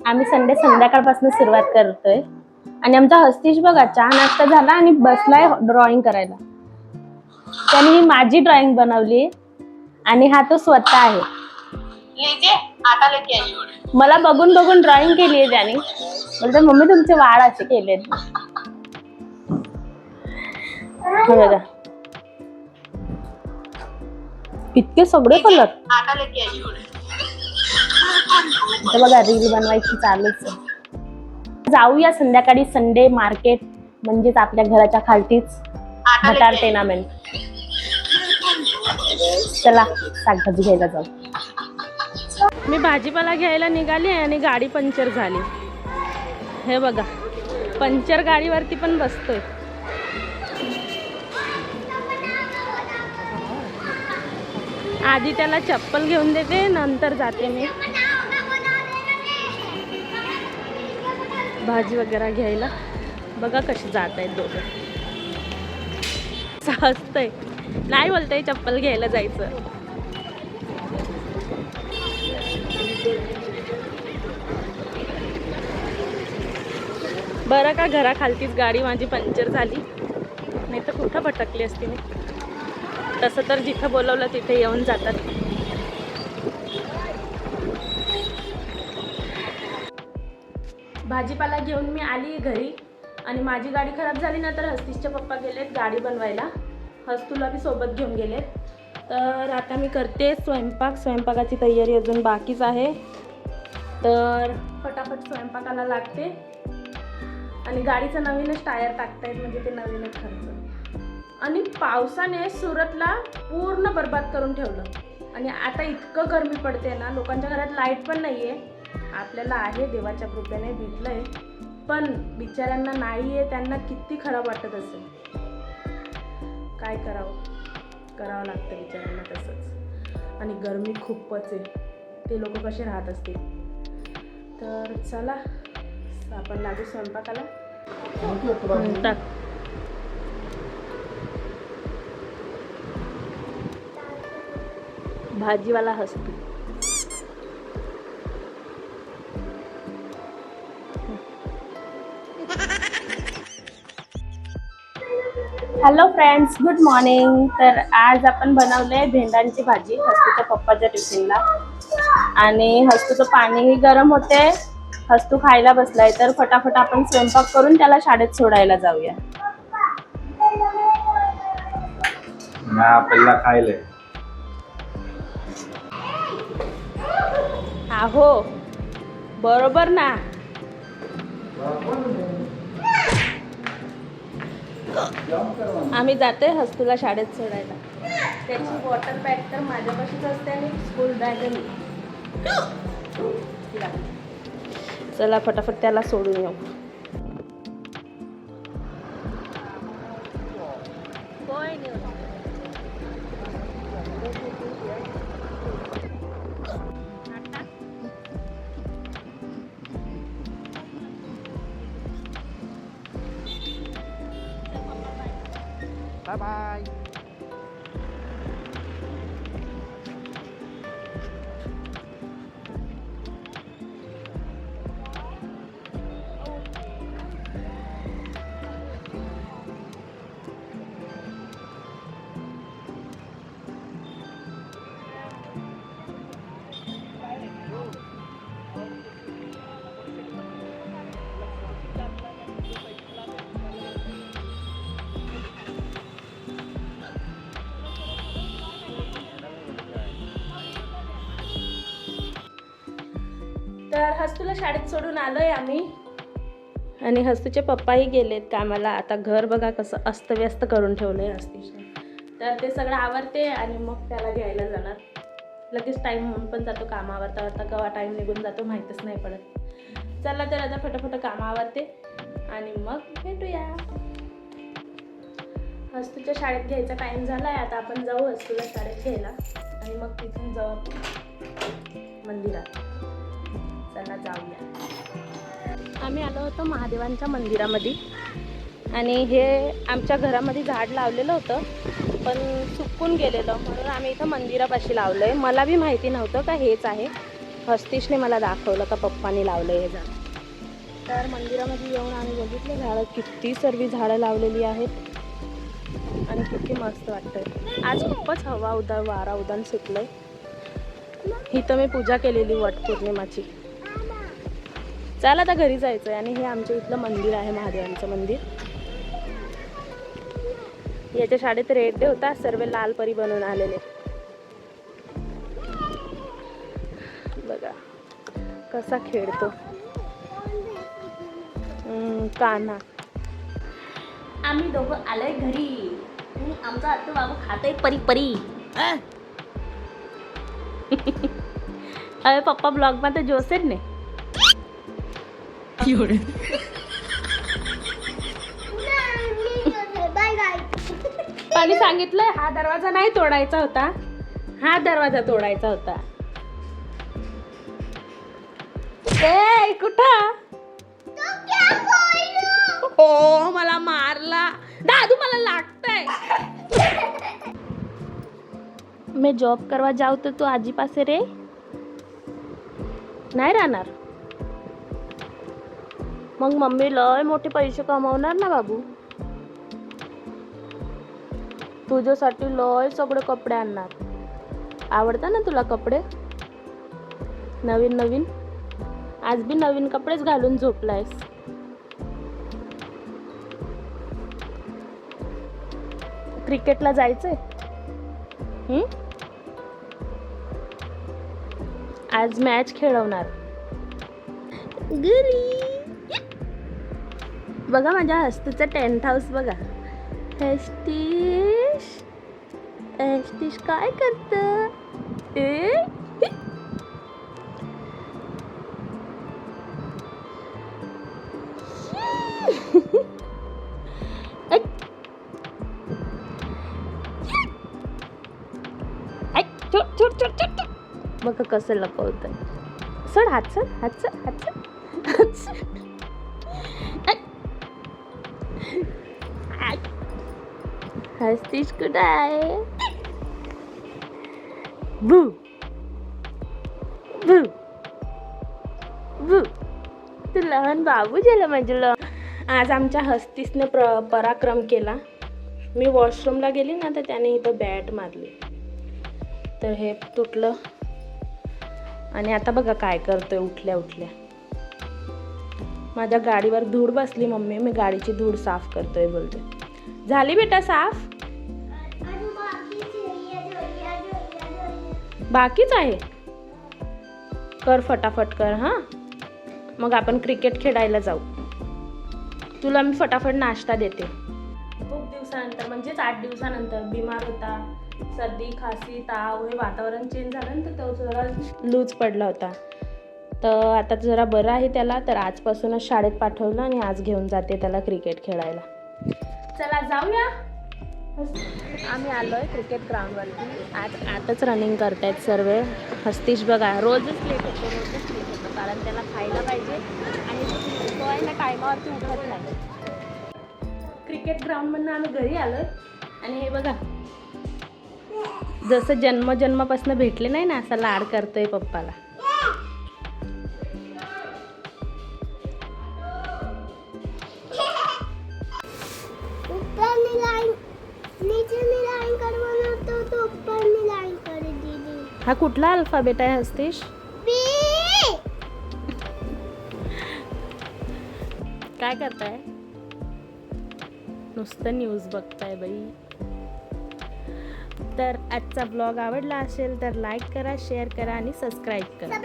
आम्ही संध्याकाळपासून सुरुवात करतोय आणि आमचा हस्तीश बघा चहा नाश्ता झाला आणि बसलाय ड्रॉइंग करायला. त्याने ही माझी ड्रॉइंग बनवली आणि हा तो स्वतः आहे. मला बघून बघून ड्रॉइंग केली आहे त्याने. बोलते मम्मी तुमचे वाळ असे केलेत. बघा इतके सगळे कलर. बघा रील बनवायची चालूच आहे. जाऊया संध्याकाळी संडे मार्केट म्हणजेच आपल्या घराच्या खालतीच भटार टेनामेंट. चला शाकभाजी घ्यायला जाऊ. मी भाजीपाला घ्यायला निघाली आणि गाडी पंक्चर झाली. हे बघा पंक्चर गाडीवरती पण बसतोय. आधी त्याला चप्पल घेऊन देते नंतर जाते मी भाजी वगैरे घ्यायला. बघा कशी जात आहेत दोघं. हसतंय नाही बोलतंय चप्पल घ्यायला जायचं. बरं का घराखालतीच गाडी माझी पंक्चर झाली, नाही तर कुठं भटकली असती मी. तसं तर जिथं बोलवलं तिथे येऊन जातात. भाजीपाला घेऊन मी आली घरी आणि माझी गाडी खराब झाली ना, तर हस्तीसचे पप्पा गेलेत गाडी बनवायला. हस्तूला बी सोबत घेऊन गेलेत. तर आता मी करते स्वयंपाकाची तयारी अजून बाकीच आहे. तर फटाफट स्वयंपाकाला लागते आणि गाडीचं नवीनच टायर टाकतायत म्हणजे ते नवीनच खर्च. आणि पावसाने सुरतला पूर्ण बर्बाद करून ठेवलं. आणि आता इतकं गरमी पडते ना, लोकांच्या घरात लाईट पण नाही आहे. आपल्याला आहे देवाच्या कृपेने भेटलं आहे, पण बिचाऱ्यांना नाही आहे. त्यांना किती खराब वाटत असेल. काय करावं लागतं बिचाऱ्यांना तसंच. आणि गरमी खूपच आहे, ते लोक कसे राहत असतील. तर चला आपण लागू स्वयंपाकाला. भाजीवाला हसतो. Hello friends, good morning. तर आज आपण बनवलंय भेंड्यांची भाजी हस्तूच्या पप्पाच्या टिफिनला. आणि हस्तूचं पाणीही गरम होते. हस्तू खायला बसलाय, तर फटाफट आपण स्वयंपाक करून त्याला शाळेत सोडायला जाऊया. आपल्याला खायला आहो बरोबर ना. आम्ही जातोय हस्तूला शाळेत सोडायला. त्याची वॉटर बॅग तर माझ्यापाशीच असते आणि स्कूल बॅग. चला फटाफट त्याला सोडून येऊ. Bye bye. तर हस्तूला शाळेत सोडून आलोय आम्ही आणि हस्तूचे पप्पाही गेलेत कामाला. आता घर बघा कसं अस्तव्यस्त करून ठेवलंय हस्तीने. तर ते सगळं आवरते आणि मग त्याला घ्यायला जाणार. लगेच टाईम होऊन पण जातो. काम आवरता केव्हा टाईम निघून जातो माहीतच नाही पडत. चला तर आता फटाफट काम आवरते आणि मग भेटूया. हस्तूच्या शाळेत घ्यायचा टाईम झालाय. आता आपण जाऊ हस्तूला शाळेत घ्यायला आणि मग तिथून जाऊ मंदिरात. चला जाऊया. आम्ही आलो होतो महादेवांच्या मंदिरामध्ये आणि हे आमच्या घरामध्ये झाड लावलेलं होतं पण सुकून गेलेलं, म्हणून आम्ही इथं मंदिरापाशी लावलंय. मला बी माहिती नव्हतं का हेच आहे. हस्तीशने मला दाखवलं का पप्पानी लावलं हे झाड. तर मंदिरामध्ये येऊन आम्ही बघितलं झाडं, किती सर्व झाडं लावलेली आहेत आणि किती मस्त वाटतंय. आज खूपच हवा वारा उदान सुटलंय. इथं मी पूजा केलेली वट पौर्णिमाची. चला आता घरी जायचंय. आणि हे आमच्या इथलं मंदिर आहे, महादेवांचं मंदिर. याच्या शाळेत रेड डे होता, सर्व लाल परी बनवून आलेले. बघा कसा खेळतो कान्हा. आम्ही दोघं आलोय घरी. आमचा आत्ता बाबू खातोय परी परी. अरे पप्पा ब्लॉग मध्ये जोसेट ने पाणी सांगितलंय. हा दरवाजा नाही तोडायचा होता, हा दरवाजा तोडायचा होता. ए कुठं? हो मला मारला दादू, मला लागतंय. मी जॉब करवा जाऊ तर तू आजी पासे रे नाही राहणार. मग मम्मी लय मोठे पैसे कमवणार ना बाबू. तुझ्यासाठी लय सगळे कपडे आणणार. आवडतात ना तुला कपडे नवीन नवीन. आज बी नवीन कपडेच घालून झोपलायस. क्रिकेटला जायचंय. आज मॅच खेळवणार घरी. बघा माझ्या हस्तीचं टेंट हाऊस बघा. हस्तीश हस्तीश काय करत? बघ कसं लपवतंय. सड हात सड हात सड हात सड. हस्तीश कुठं आहे? बू बू बू. तू लहान बाबू झालं माझं. आज आमच्या हस्तीसने पराक्रम केला. मी वॉशरूमला गेली ना तर त्याने इथं बॅट मारली तर हे तुटलं. आणि आता बघा काय करतोय उठल्या उठल्या. माझ्या गाडीवर धूळ बसली मम्मी, मी गाडीची धूळ साफ करतोय बोलते. झाली बेटा साफ? बाकीच आहे. कर फटाफट कर. हां मग आपण क्रिकेट खेळायला जाऊ. तुला मी फटाफट नाश्ता देते. खूप दिवसानंतर म्हणजेच 8 दिवसानंतर बिमार होता. सर्दी खासी ताव हे वातावरण चेंज झालं ना तर तो जरा लूज पडला होता. तर आता जरा बरं आहे त्याला. तर आजपासूनच शाळेत पाठवलं आणि आज घेऊन जाते त्याला क्रिकेट खेळायला. चला जाऊया. आम्ही आलोय क्रिकेट ग्राउंडवरती. आताच रनिंग करतायत सर्व. हस्तीश बघा रोजच लेट होतो कारण त्याला खायला पाहिजे आणि तो आहे ना टायमावरती उठत नाही. क्रिकेट ग्राउंडमधून आम्ही घरी आलोय आणि हे बघा जसं जन्मापासून भेटले नाही ना असा लाड करतोय पप्पाला. हा कुठला अल्फाबेट आहे हस्तीश? काय करताय? नुसतं न्यूज बघताय बाई. तर आजचा ब्लॉग आवडला असेल तर लाईक करा, शेअर करा आणि सबस्क्राईब करा.